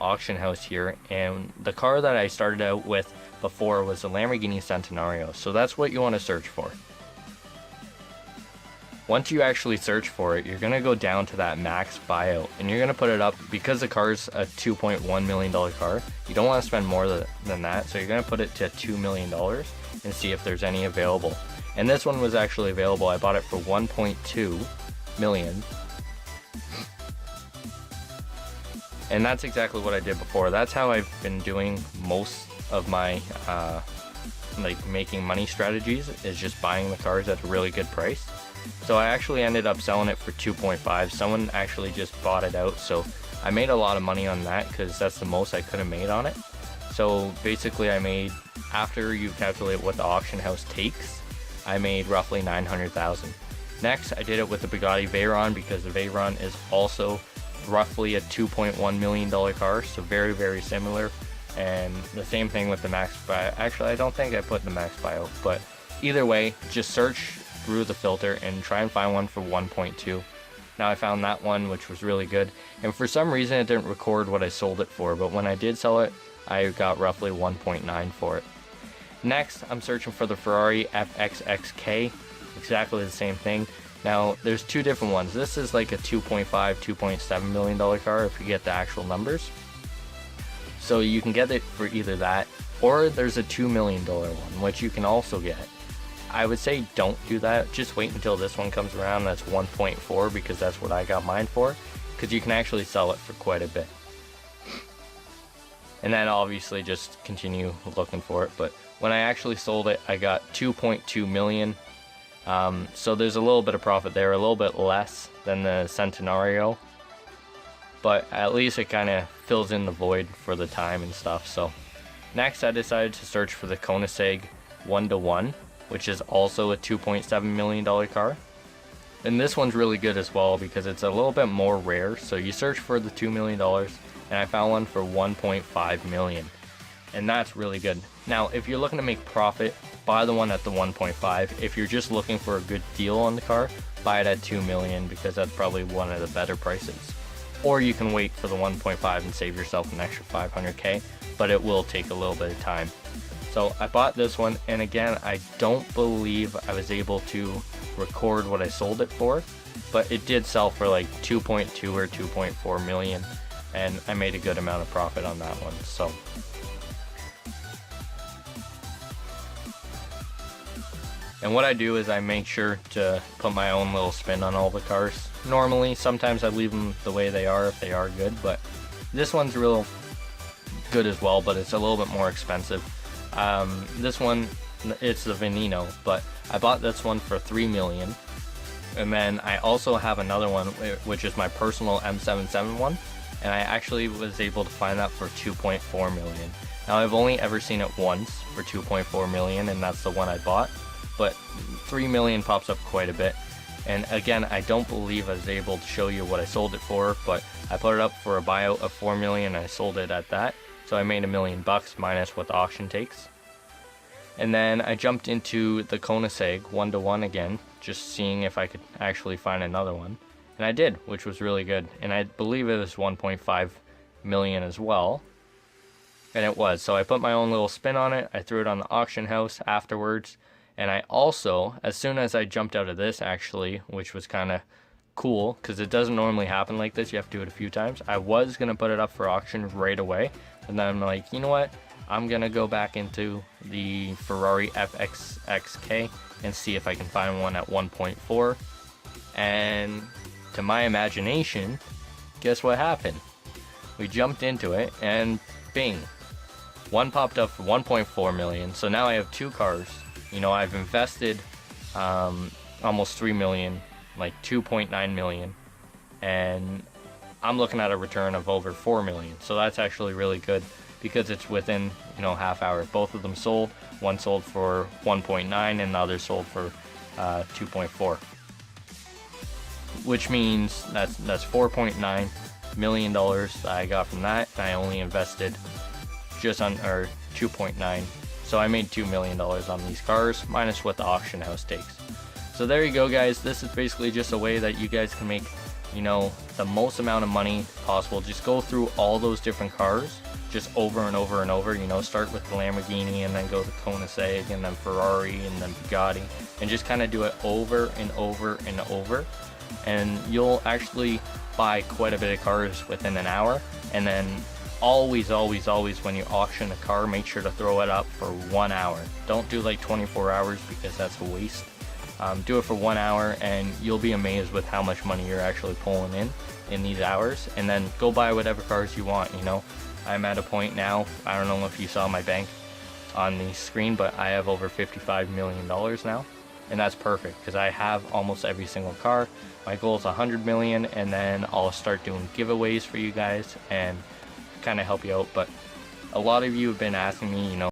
auction house here, and the car that I started out with before was a Lamborghini Centenario, so that's what you want to search for. Once you actually search for it, you're going to go down to that max buyout, and you're going to put it up. Because the car's a $2.1 million car, you don't want to spend more than that, so you're going to put it to $2 million and see if there's any available. And this one was actually available. I bought it for 1.2 million. And that's exactly what I did before. That's how I've been doing most of my like making money strategies, is just buying the cars at a really good price. So I actually ended up selling it for 2.5. Someone actually just bought it out, so I made a lot of money on that because that's the most I could have made on it. So basically I made, after you calculate what the auction house takes, I made roughly 900,000. Next, I did it with the Bugatti Veyron, because the Veyron is also roughly a $2.1 million car, so very, very similar. And the same thing with the max buy. Actually, I don't think I put the max buyout, but either way, just search through the filter and try and find one for 1.2. Now I found that one, which was really good, and for some reason it didn't record what I sold it for, but when I did sell it, I got roughly 1.9 for it. Next, I'm searching for the Ferrari FXXK, exactly the same thing. Now there's two different ones. This is like a 2.5, $2.7 million car if you get the actual numbers. So you can get it for either that, or there's a $2 million one, which you can also get. I would say don't do that. Just wait until this one comes around. That's 1.4, because that's what I got mine for, because you can actually sell it for quite a bit. And then obviously just continue looking for it. But when I actually sold it, I got 2.2 million. So there's a little bit of profit there, a little bit less than the Centenario, but at least it kind of fills in the void for the time and stuff. So next I decided to search for the Koenigsegg 1-to-1, which is also a $2.7 million car. And this one's really good as well because it's a little bit more rare. So you search for the $2 million, and I found one for 1.5 million. And that's really good. Now, if you're looking to make profit, buy the one at the 1.5. If you're just looking for a good deal on the car, buy it at 2 million, because that's probably one of the better prices. Or you can wait for the 1.5 and save yourself an extra 500k, but it will take a little bit of time. So I bought this one, and again, I don't believe I was able to record what I sold it for, but it did sell for like 2.2 or 2.4 million, and I made a good amount of profit on that one. So and what I do is I make sure to put my own little spin on all the cars. Normally, sometimes I leave them the way they are if they are good, but this one's real good as well, but it's a little bit more expensive. This one, it's the Veneno, but I bought this one for 3 million. And then I also have another one, which is my personal M77 one, and I actually was able to find that for 2.4 million. Now I've only ever seen it once for 2.4 million, and that's the one I bought, but 3 million pops up quite a bit. And again, I don't believe I was able to show you what I sold it for, but I put it up for a buyout of 4 million, and I sold it at that. So I made $1 million minus what the auction takes. And then I jumped into the Koenigsegg 1-to-1 again, just seeing if I could actually find another one. And I did, which was really good. And I believe it was 1.5 million as well. And it was. So I put my own little spin on it. I threw it on the auction house afterwards. And I also, as soon as I jumped out of this actually, which was kind of cool, because it doesn't normally happen like this, you have to do it a few times. I was going to put it up for auction right away. And then I'm like, you know what? I'm going to go back into the Ferrari FXXK and see if I can find one at 1.4. And to my imagination, guess what happened? We jumped into it and bing. One popped up for 1.4 million. So now I have two cars. You know, I've invested almost 3 million, like 2.9 million. And I'm looking at a return of over 4 million. So that's actually really good because it's within, you know, half hour. Both of them sold. One sold for 1.9 and the other sold for 2.4. Which means that's $4.9 million that I got from that. And I only invested just on 2.9. So I made $2 million on these cars minus what the auction house takes. So there you go, guys. This is basically just a way that you guys can make you know, the most amount of money possible. Just go through all those different cars just over and over and over. You know, start with the Lamborghini and then go to Koenigsegg and then Ferrari and then Bugatti, and just kind of do it over and over and over, and you'll actually buy quite a bit of cars within an hour. And then always when you auction a car, make sure to throw it up for 1 hour. Don't do like 24 hours because that's a waste. Do it for 1 hour and you'll be amazed with how much money you're actually pulling in these hours. And then go buy whatever cars you want. You know, I'm at a point now, I don't know if you saw my bank on the screen, but I have over $55 million now, and that's perfect because I have almost every single car. My goal is 100 million, and then I'll start doing giveaways for you guys and kind of help you out. But a lot of you have been asking me, you know,